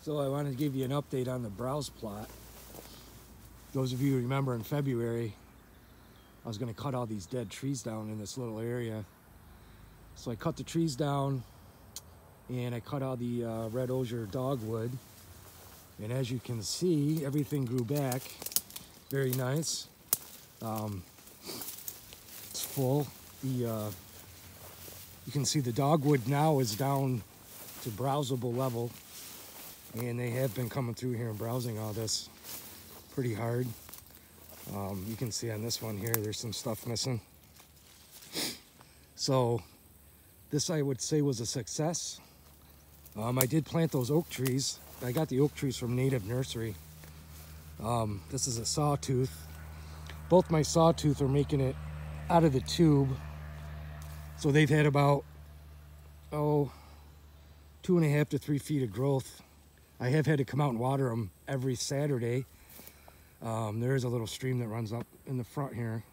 So I wanted to give you an update on the browse plot. Those of you who remember in February, I was going to cut all these dead trees down in this little area. So I cut the trees down and I cut all the red osier dogwood. And as you can see, everything grew back. Very nice. It's full. You can see the dogwood now is down to browsable level. And they have been coming through here and browsing all this pretty hard. You can see on this one here, there's some stuff missing. So this I would say was a success. I did plant those oak trees. I got the oak trees from Native Nursery. This is a sawtooth. Both my sawtooth are making it out of the tube. So they've had about, 2.5 to 3 feet of growth. I have had to come out and water them every Saturday. There is a little stream that runs up in the front here.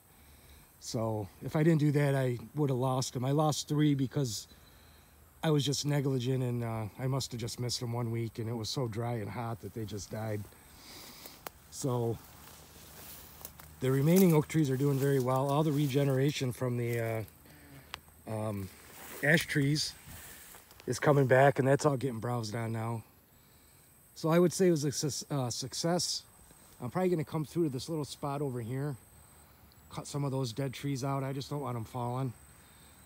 So if I didn't do that, I would have lost them. I lost 3 because I was just negligent, and I must have just missed them 1 week, and it was so dry and hot that they just died. So the remaining oak trees are doing very well. All the regeneration from the ash trees is coming back, and that's all getting browsed on now. So I would say it was a success. I'm probably going to come through to this little spot over here, cut some of those dead trees out. I just don't want them falling.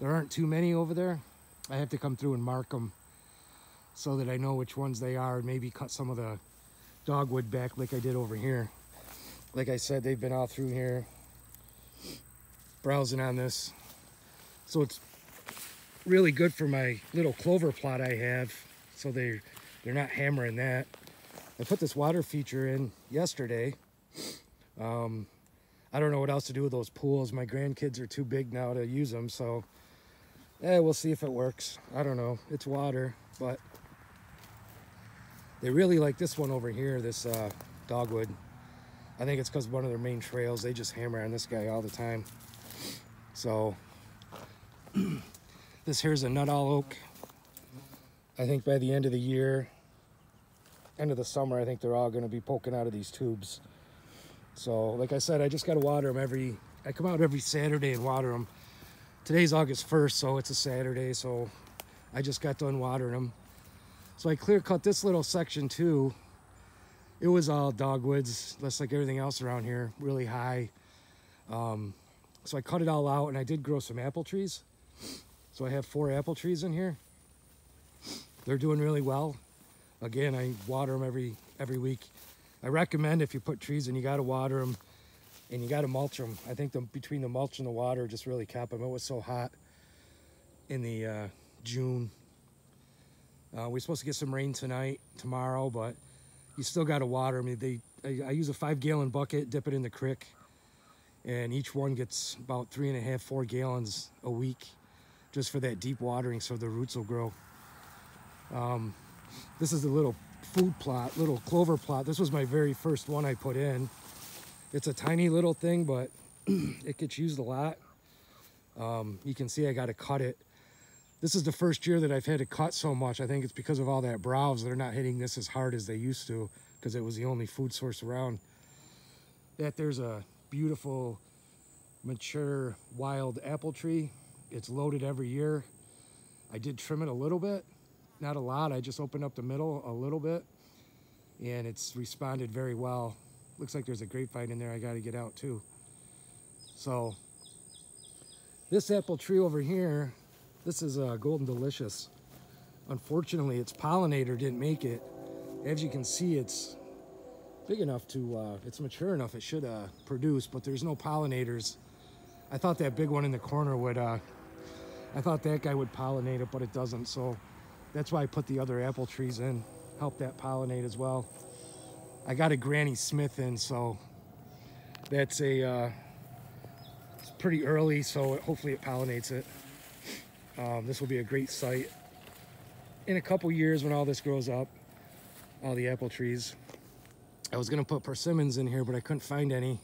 There aren't too many over there. I have to come through and mark them so that I know which ones they are, and maybe cut some of the dogwood back like I did over here. Like I said, they've been all through here browsing on this. So it's really good for my little clover plot I have, so they're not hammering that. I put this water feature in yesterday. I don't know what else to do with those pools. My grandkids are too big now to use them, so we'll see if it works. I don't know. It's water, but they really like this one over here, this dogwood. I think it's because one of their main trails. They just hammer on this guy all the time. So this here's a Nuttall oak. I think by the end of the year, end of the summer, I think they're all going to be poking out of these tubes. So like I said, I just got to water them I come out every Saturday and water them. Today's August 1st, so it's a Saturday, so I just got done watering them. So I clear cut this little section too. It was all dogwoods, just like everything else around here, really high. So I cut it all out, and I did grow some apple trees. So I have 4 apple trees in here. They're doing really well. Again, I water them every week. I recommend if you put trees in, you got to water them and you got to mulch them. I think between the mulch and the water just really kept them. It was so hot in the June. We're supposed to get some rain tomorrow, but you still got to water them. I use a 5-gallon bucket, dip it in the creek, and each one gets about 3.5, 4 gallons a week just for that deep watering so the roots will grow. This is a little food plot, little clover plot. This was my very first one I put in. It's a tiny little thing, but it gets used a lot. You can see I got to cut it. This is the first year that I've had to cut so much. I think it's because of all that browse. They're not hitting this as hard as they used to because it was the only food source around. There's a beautiful, mature, wild apple tree. It's loaded every year. I did trim it a little bit. Not a lot. I just opened up the middle a little bit, and it's responded very well. Looks like there's a grapevine in there I got to get out too. So this apple tree over here, this is a Golden Delicious. Unfortunately, its pollinator didn't make it. As you can see, it's big enough to, it's mature enough it should produce, but there's no pollinators. I thought that big one in the corner would, I thought that guy would pollinate it, but it doesn't. So that's why I put the other apple trees in, help that pollinate as well. I got a Granny Smith in, so that's it's pretty early, so hopefully it pollinates it. This will be a great site in a couple years when all this grows up, all the apple trees. I was gonna put persimmons in here, but I couldn't find any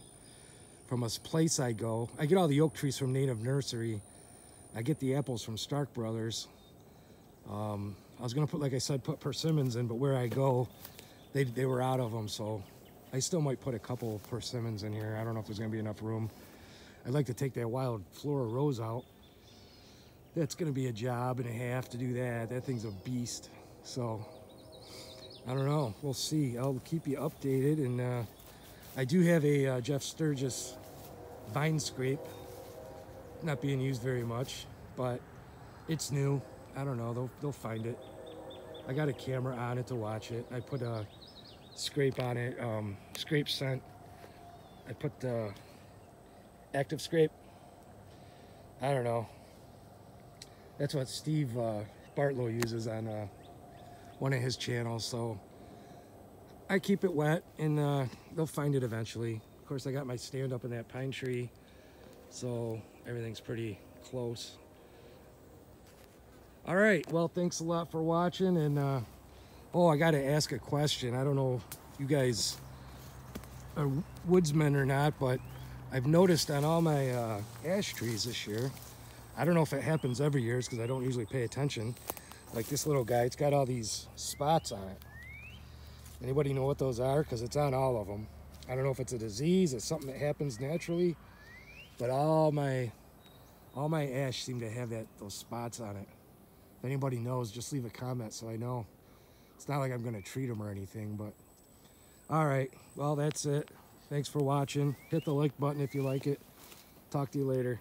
from a place I go. I get all the oak trees from Native Nursery. I get the apples from Stark Brothers. I was gonna put, like I said, put persimmons in, but where I go, they were out of them, so I still might put a couple persimmons in here. I don't know if there's gonna be enough room. I'd like to take that wild Flora Rose out. That's gonna be a job and a half to do that. That thing's a beast. So I don't know. We'll see. I'll keep you updated. And I do have a Jeff Sturgis vine scrape. Not being used very much, but it's new. I don't know. They'll find it. I got a camera on it to watch it. I put a scrape on it. Scrape scent. I put the active scrape. I don't know. That's what Steve Bartlow uses on one of his channels. So I keep it wet, and they'll find it eventually. Of course, I got my stand up in that pine tree, so everything's pretty close. All right. Well, thanks a lot for watching. And oh, I got to ask a question. I don't know if you guys are woodsmen or not, but I've noticed on all my ash trees this year, I don't know if it happens every year because I don't usually pay attention. Like this little guy, it's got all these spots on it. Anybody know what those are? Because it's on all of them. I don't know if it's a disease, it's something that happens naturally, but all my ash seem to have those spots on it. If anybody knows, just leave a comment so I know. It's not like I'm going to treat them or anything, but all right. Well, that's it. Thanks for watching. Hit the like button if you like it. Talk to you later.